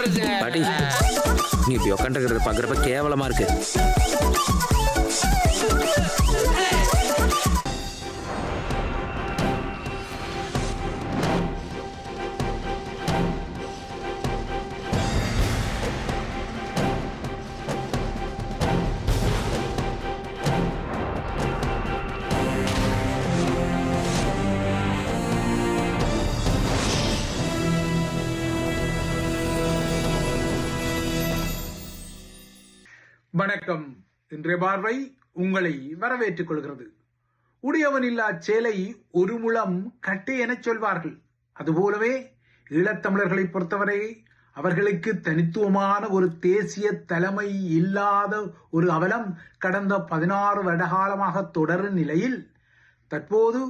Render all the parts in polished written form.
பாட்டி நீ இப்படி உட்காந்துருக்கிறத பாக்குறப்ப கேவலமா இருக்கு. வணக்கம். இன்றைய பார்வை உங்களை வரவேற்றுக் கொள்கிறது. உடையவன் இல்லா சேலை ஒரு முழம் கட்டை எனச் சொல்வார்கள். அதுபோலவே ஈழத்தமிழர்களை பொறுத்தவரை அவர்களுக்கு தனித்துவமான ஒரு தேசிய தலைமை இல்லாத ஒரு அவலம் கடந்த 16 வருடகாலமாக தொடரும் நிலையில் தற்போது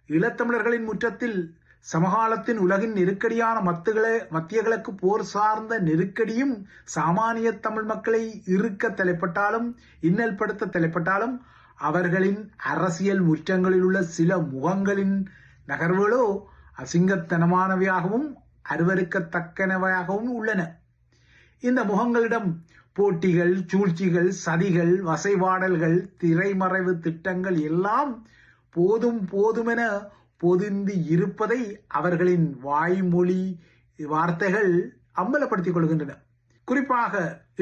ஈழத்தமிழர்களின் முற்றத்தில் சமகாலத்தின் உலகின் நெருக்கடியான மத்திய கிழக்கு போர் சார்ந்த நெருக்கடியும் சாமானிய தமிழ் மக்களை இருக்க தலைப்பட்டாலும் இன்னல் படுத்த தலைப்பட்டாலும் அவர்களின் அரசியல் முற்றங்களில் உள்ள சில முகங்களின் நகர்வுகளோ அசிங்கத்தனமானவையாகவும் அருவருக்கத்தக்கனவையாகவும் உள்ளன. இந்த முகங்களிடம் போட்டிகள், சூழ்ச்சிகள், சதிகள், வசைபாடல்கள், திரைமறைவு திட்டங்கள் எல்லாம் போதும் போதுமென பொதிந்து இருப்பதை அவர்களின் வாய்மொழி வார்த்தைகள் அம்பலப்படுத்திக் கொள்கின்றன. குறிப்பாக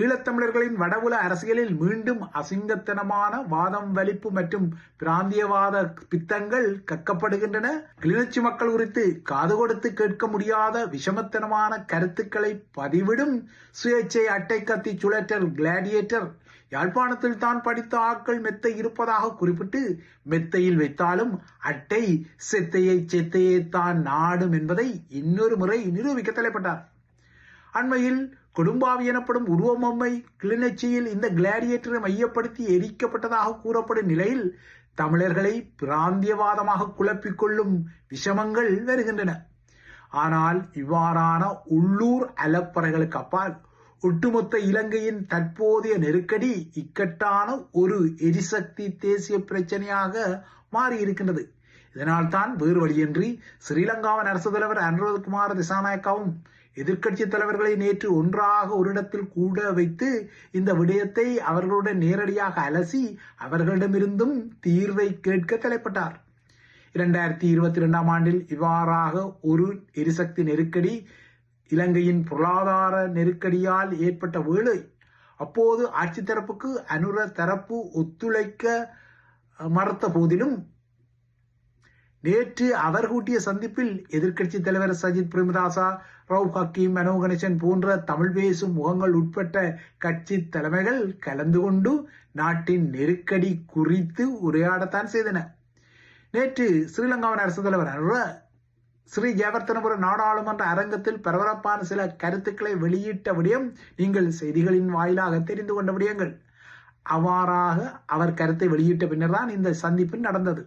ஈழத்தமிழர்களின் வடபுல அரசியலில் மீண்டும் அசிங்கத்தனமான வாதம் வலிப்பு மற்றும் பிராந்தியவாத பித்தங்கள் கக்கப்படுகின்றன. கிளிநொச்சி மக்கள் குறித்து காது கொடுத்து கேட்க முடியாத விஷமத்தனமான கருத்துக்களை பதிவிடும் சுயேட்சை அட்டை கத்தி சுழற்றல் கிளாடியேட்டர் யாழ்ப்பாணத்தில் தான் படித்த ஆட்கள் மெத்தை இருப்பதாக குறிப்பிட்டு மெத்தையில் வைத்தாலும் அட்டை செத்தையை தான் நாடும் என்பதை இன்னொரு முறை நிரூபிக்க தலைப்பட்டார். அண்மையில் கொடும்பாவி எனப்படும் உருவமொம்மை கிளிநொச்சியில் இந்த கிளாடியேட்டரை மையப்படுத்தி எரிக்கப்பட்டதாக கூறப்படும் நிலையில் தமிழர்களை பிராந்தியவாதமாக குழப்பிக்கொள்ளும் விஷமங்கள் வருகின்றன. ஆனால் இவ்வாறான உள்ளூர் அலப்பறைகளுக்கு அப்பால் ஒட்டுமொத்த இலங்கையின் தற்போதைய நெருக்கடி இக்கட்டான ஒரு எரிசக்தி தேசிய பிரச்சனையாக மாறியிருக்கின்றது. இதனால் தான் வேறு வழியின்றி ஸ்ரீலங்காவின் அரசு தலைவர் அனுரகுமார திசாநாயக்காவும் எதிர்க்கட்சி தலைவர்களை நேற்று ஒன்றாக ஒரு இடத்தில் கூட வைத்து இந்த விடயத்தை அவர்களுடன் நேரடியாக அலசி அவர்களிடமிருந்தும் தீர்வை கேட்க தலைப்பட்டார். 2022 ஆண்டில் இவ்வாறாக ஒரு எரிசக்தி நெருக்கடி இலங்கையின் பொருளாதார நெருக்கடியால் ஏற்பட்ட வேளை அப்போது ஆட்சி தரப்புக்கு அனுர தரப்பு ஒத்துழைக்க மறுத்த போதிலும் நேற்று அவர் கூட்டிய சந்திப்பில் எதிர்க்கட்சி தலைவர் சஜித் பிரேமதாசா, ரவுப் ஹக்கீம், மனோ கணேசன் போன்ற தமிழ் பேசும் முகங்கள் உட்பட்ட கட்சி தலைமைகள் கலந்து கொண்டு நாட்டின் நெருக்கடி குறித்து உரையாடத்தான் செய்தன. நேற்று ஸ்ரீலங்காவின் அரசு தலைவர் அனுர ஸ்ரீ ஜெயவர்த்தனபுர நாடாளுமன்ற அரங்கத்தில் பரபரப்பான சில கருத்துக்களை வெளியிட்ட விடயம் நீங்கள் செய்திகளின் வாயிலாக தெரிந்து கொண்ட விடயங்கள். அவ்வாறாக அவர் கருத்தை வெளியிட்ட பின்னர் தான் இந்த சந்திப்பு நடந்தது.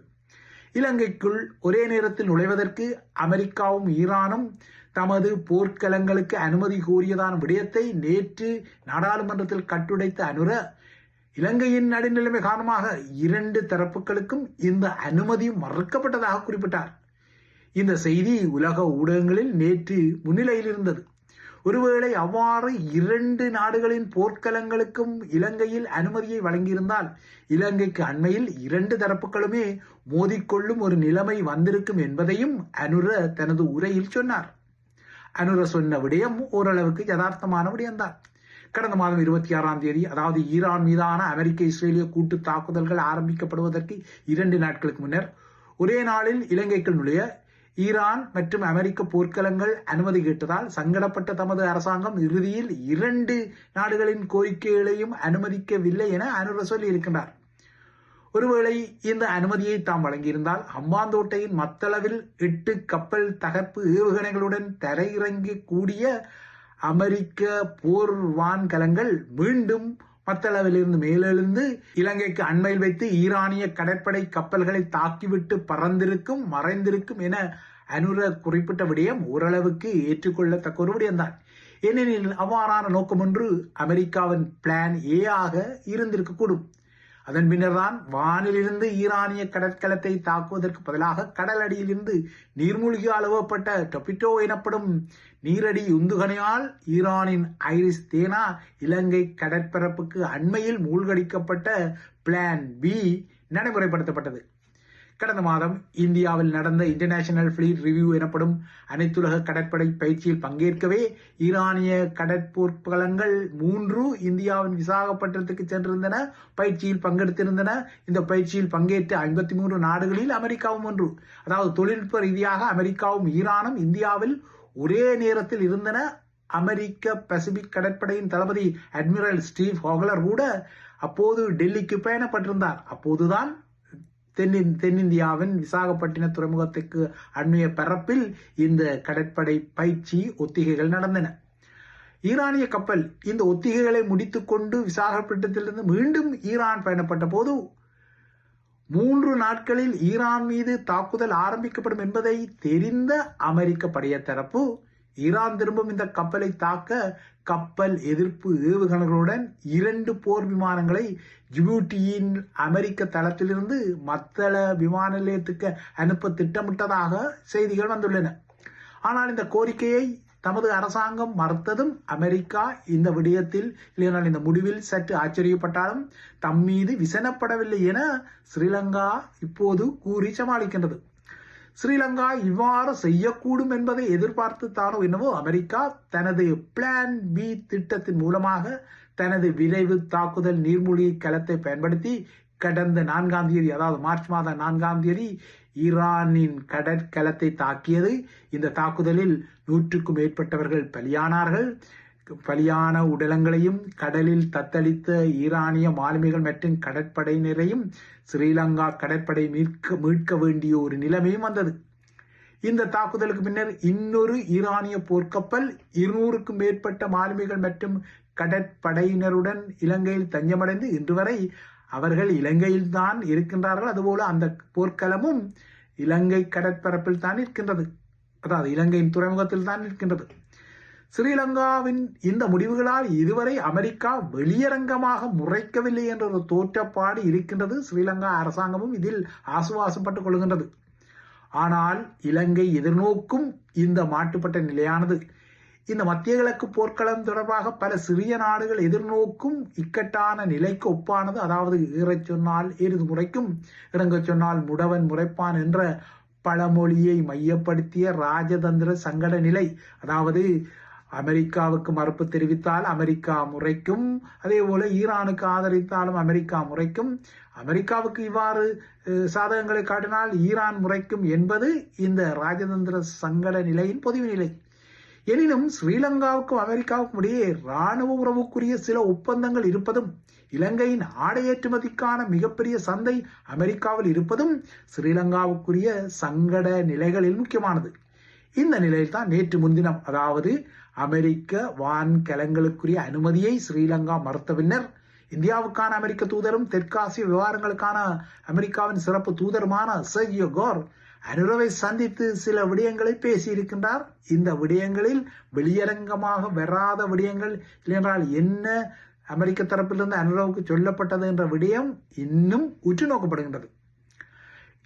இலங்கைக்குள் ஒரே நேரத்தில் நுழைவதற்கு அமெரிக்காவும் ஈரானும் தமது போர்க்களங்களுக்கு அனுமதி கோரியதான விடயத்தை நேற்று நாடாளுமன்றத்தில் கட்டுடைத்த அனுர இலங்கையின் நடுநிலைமை காரணமாக 2 தரப்புகளுக்கும் இந்த அனுமதி மறுக்கப்பட்டதாக குறிப்பிட்டார். இந்த செய்தி உலக ஊடகங்களில் நேற்று முன்னிலையில் இருந்தது. ஒருவேளை அவ்வாறு 2 நாடுகளின் போர்க்களங்களுக்கும் இலங்கையில் அனுமதியை வழங்கியிருந்தால் இலங்கைக்கு அண்மையில் 2 தரப்புகளுமே மோதிக்கொள்ளும் ஒரு நிலைமை வந்திருக்கும் என்பதையும் அனுர தனது உரையில் சொன்னார். அனுர சொன்ன விடயம் ஓரளவுக்கு யதார்த்தமான விடயம்தான். கடந்த மாதம் 26ஆம் தேதி, அதாவது ஈரான் மீதான அமெரிக்க இஸ்ரேலிய கூட்டு தாக்குதல்கள் ஆரம்பிக்கப்படுவதற்கு 2 நாட்களுக்கு முன்னர் ஒரே நாளில் இலங்கைக்குள் நுழைய ஈரான் மற்றும் அமெரிக்க போர்க்களங்கள் அனுமதி கேட்டதால் சங்கடப்பட்ட தமது அரசாங்கம் இறுதியில் 2 நாடுகளின் கோரிக்கைகளையும் அனுமதிக்கவில்லை என அனுர சொல்லி இருக்கின்றார். ஒருவேளை இந்த அனுமதியை தாம் வழங்கியிருந்தால் ஹம்பாந்தோட்டையின் மத்தளவில் 8 கப்பல் தகர்ப்பு ஏவுகணைகளுடன் தரையிறங்க கூடிய அமெரிக்க போர் வான்கலங்கள் மீண்டும் மத்தளவிலிருந்து மேலெழுந்து இலங்கைக்கு அண்மையில் வைத்து ஈரானிய கடற்படை கப்பல்களை தாக்கிவிட்டு பறந்திருக்கும், மறைந்திருக்கும் என அனுர குறிப்பிட்ட விடயம் ஓரளவுக்கு ஏற்றுக்கொள்ளத்தக்க ஒரு விடயம்தான். ஏனெனில் அவ்வாறான நோக்கம் ஒன்று அமெரிக்காவின் பிளான் ஏ ஆக இருந்திருக்கக்கூடும். அதன் பின்னர்தான் வானிலிருந்து ஈரானிய கடற்கலத்தை தாக்குவதற்கு பதிலாக கடல் அடியிலிருந்து நீர்மூழ்கி அளவப்பட்ட டொபிட்டோ எனப்படும் நீரடி உந்துகணையால் ஈரானின் ஐரிஸ் தேனா இலங்கை கடற்பரப்புக்கு அண்மையில் மூழ்கடிக்கப்பட்ட பிளான் பி நடைமுறைப்படுத்தப்பட்டது. கடந்த மாதம் இந்தியாவில் நடந்த இன்டர்நேஷனல் ஃபிளீட் ரிவ்யூ எனப்படும் அனைத்துலக கடற்படை பயிற்சியில் பங்கேற்கவே ஈரானிய கடற்போர்க்கலங்கள் 3 இந்தியாவின் விசாகப்பட்டினத்துக்கு சென்றிருந்தன, பயிற்சியில் பங்கெடுத்திருந்தன. இந்த பயிற்சியில் பங்கேற்ற 53 நாடுகளில் அமெரிக்காவும் ஒன்று. அதாவது தொழில்நுட்ப ரீதியாக அமெரிக்காவும் ஈரானும் இந்தியாவில் ஒரே நேரத்தில் இருந்தன. அமெரிக்க பசிபிக் கடற்படையின் தளபதி அட்மிரல் ஸ்டீவ் ஹாக்லர் கூட அப்போது டெல்லிக்கு பயணப்பட்டிருந்தார். அப்போதுதான் தென்னிந்தியாவின் விசாகப்பட்டின துறைமுகத்துக்கு அண்மைய பரப்பில் இந்த கடற்படை பயிற்சி ஒத்திகைகள் நடந்தன. ஈரானிய கப்பல் இந்த ஒத்திகைகளை முடித்துக் கொண்டு விசாகப்பட்டினத்திலிருந்து மீண்டும் ஈரான் பயணப்பட்ட போது 3 நாட்களில் ஈரான் மீது தாக்குதல் ஆரம்பிக்கப்படும் என்பதை தெரிந்த அமெரிக்க படைய தரப்பு ஈரான் திரும்பும் இந்த கப்பலை தாக்க கப்பல் எதிர்ப்பு ஏவுகணைகளுடன் 2 போர் விமானங்களை ஜிபூட்டியின் அமெரிக்க தளத்திலிருந்து மத்தள விமான நிலையத்துக்கு அனுப்ப திட்டமிட்டதாக செய்திகள் வந்துள்ளன. ஆனால் இந்த கோரிக்கையை தமது அரசாங்கம் மறுத்ததும் அமெரிக்கா இந்த விடயத்தில் இல்லையானால் இந்த முடிவில் சற்று ஆச்சரியப்பட்டாலும் தம் மீது விசனப்படவில்லை என ஸ்ரீலங்கா இப்போது கூறி சமாளிக்கின்றது. ஸ்ரீலங்கா இவ்வாறு செய்யக்கூடும் என்பதை எதிர்பார்த்து தானோ என்னவோ அமெரிக்கா தனது பிளான் பி திட்டத்தின் மூலமாக தனது விரைவு தாக்குதல் நீர்மூழ்கி கலத்தை பயன்படுத்தி கடந்த 4ஆம் தேதி, அதாவது மார்ச் மாதம் 4ஆம் தேதி ஈரானின் கடற்கலத்தை தாக்கியது. இந்த தாக்குதலில் 100க்கும் மேற்பட்டவர்கள் பலியானார்கள். பலியான உடலங்களையும் கடலில் தத்தளித்த ஈரானிய மாலுமிகள் மற்றும் கடற்படையினரையும் ஸ்ரீலங்கா கடற்படை மீட்க வேண்டிய ஒரு நிலைமையும் வந்தது. இந்த தாக்குதலுக்கு பின்னர் இன்னொரு ஈரானிய போர்க்கப்பல் 200க்கும் மேற்பட்ட மாலுமிகள் மற்றும் கடற்படையினருடன் இலங்கையில் தஞ்சமடைந்து இன்று வரை அவர்கள் இலங்கையில் தான் இருக்கின்றார்கள். அதுபோல அந்த போர்க்களமும் இலங்கை கடற்பரப்பில் தான் இருக்கின்றது, அதாவது இலங்கையின் துறைமுகத்தில் தான் இருக்கின்றது. ஸ்ரீலங்காவின் இந்த முடிவுகளால் இதுவரை அமெரிக்கா வெளியரங்கமாக முறைக்கவில்லை என்ற ஒரு தோற்றப்பாடு இருக்கின்றது. ஸ்ரீலங்கா அரசாங்கமும் இதில் ஆசுவாசப்பட்டுக் கொள்கின்றது. ஆனால் இலங்கை எதிர்நோக்கும் இந்த மாட்டுப்பட்ட நிலையானது இந்த மத்திய கிழக்கு போர்க்களம் தொடர்பாக பல சிறிய நாடுகள் எதிர்நோக்கும் இக்கட்டான நிலைக்கு ஒப்பானது. அதாவது ஏறச் சொன்னால் எருது முறைக்கும், இறங்கச் சொன்னால் முடவன் முறைப்பான் என்ற பழமொழியை மையப்படுத்திய ராஜதந்திர சங்கட நிலை. அதாவது அமெரிக்காவுக்கு மறுப்பு தெரிவித்தால் அமெரிக்கா முறைக்கும், அதே போல ஈரானுக்கு ஆதரித்தாலும் அமெரிக்கா முறைக்கும், அமெரிக்காவுக்கு இவ்வாறு சாதகங்களை காட்டினால் ஈரான் முறைக்கும் என்பது இந்த ராஜதந்திர சங்கட நிலையின் பொதுவு நிலை. எனினும் ஸ்ரீலங்காவுக்கும் அமெரிக்காவுக்கும் இடையே இராணுவ உறவுக்குரிய சில ஒப்பந்தங்கள் இருப்பதும் இலங்கையின் ஆடை ஏற்றுமதிக்கான மிகப்பெரிய சந்தை அமெரிக்காவில் இருப்பதும் ஸ்ரீலங்காவுக்குரிய சங்கட நிலைகளில் முக்கியமானது. இந்த நிலையில் தான் நேற்று முன்தினம், அதாவது அமெரிக்க வான்கலங்களுக்குரிய அனுமதியை ஸ்ரீலங்கா மறுத்த பின்னர் இந்தியாவுக்கான அமெரிக்க தூதரும் தெற்காசிய விவகாரங்களுக்கான அமெரிக்காவின் சிறப்பு தூதருமான சர்ஜியோ கோர் அனுரவை சந்தித்து சில விடயங்களை பேசியிருக்கின்றார். இந்த விடயங்களில் வெளியரங்கமாக வராத விடயங்கள் இல்லையென்றால் என்ன அமெரிக்க தரப்பிலிருந்து அனுரவுக்கு சொல்லப்பட்டது என்ற விடயம் இன்னும் உற்று நோக்கப்படுகின்றது.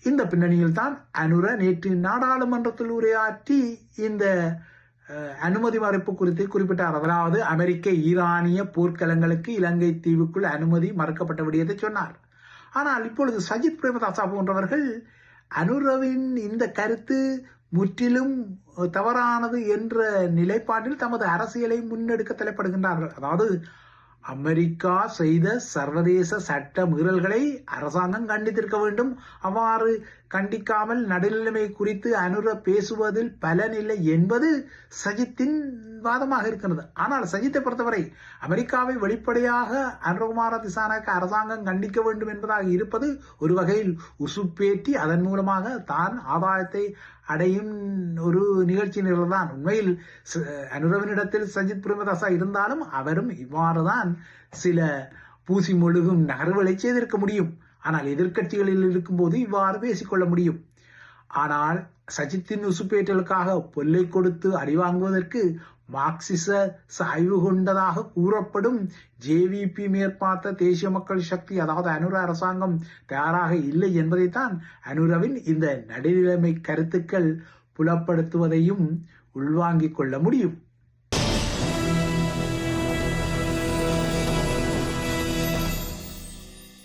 இந்த பின்னணியில் தான் அனுர நேற்று நாடாளுமன்றத்தில் உரையாற்றி இந்த அனுமதி மறுப்பு குறித்து குறிப்பிட்டார். அதாவது அமெரிக்க ஈரானிய போர்க்களங்களுக்கு இலங்கை தீவுக்குள் அனுமதி மறுக்கப்பட்ட விடயத்தை சொன்னார். ஆனால் இப்பொழுது சஜித் பிரேமதாசா போன்றவர்கள் அனுரவின் இந்த கருத்து முற்றிலும் தவறானது என்ற நிலைப்பாட்டில் தமது அரசியலை முன்னெடுக்க தலைப்படுகின்றார்கள். அதாவது அமெரிக்கா செய்த சர்வதேச சட்ட மீறல்களை அரசாங்கம் கண்டித்திருக்க வேண்டும். அவ்வாறு கண்டிக்காமல் நடுநிலைமை குறித்து அனுர பேசுவதில் பலனில்லை என்பது சஜித்தின் வாதமாக இருக்கிறது. ஆனால் சஜித்தை பொறுத்தவரை அமெரிக்காவை வெளிப்படையாக அனுரகுமார திசாநாயக்க அரசாங்கம் கண்டிக்க வேண்டும் என்பதாக இருப்பது ஒரு வகையில் உசுப்பேற்றி அதன் மூலமாக தான் ஆதாயத்தை அடையும் ஒரு நிகழ்ச்சி நிகழ்தான். உண்மையில் அனுரவினிடத்தில் சஜித் பிரேமதாசா இருந்தாலும் அவரும் இவ்வாறுதான் சில பூசி மொழுகும் நகர்வுகளை செய்திருக்க முடியும். ஆனால் எதிர்கட்சிகளில் இருக்கும்போது இவ்வாறு பேசிக்கொள்ள முடியும். ஆனால் சஜித்தின் உசுப்பேற்றலுக்காக பொல்லை கொடுத்து அடிவாங்குவதற்கு மார்க்சிச சாய்வு கொண்டதாக கூறப்படும் ஜேவிபி மேற்பார்த்த தேசிய மக்கள் சக்தி அதாவது அனுர அரசாங்கம் தயாராக இல்லை என்பதைத்தான் அனுரவின் இந்த நடுநிலைமை கருத்துக்கள் புலப்படுத்துவதையும் உள்வாங்கிக் கொள்ள முடியும்.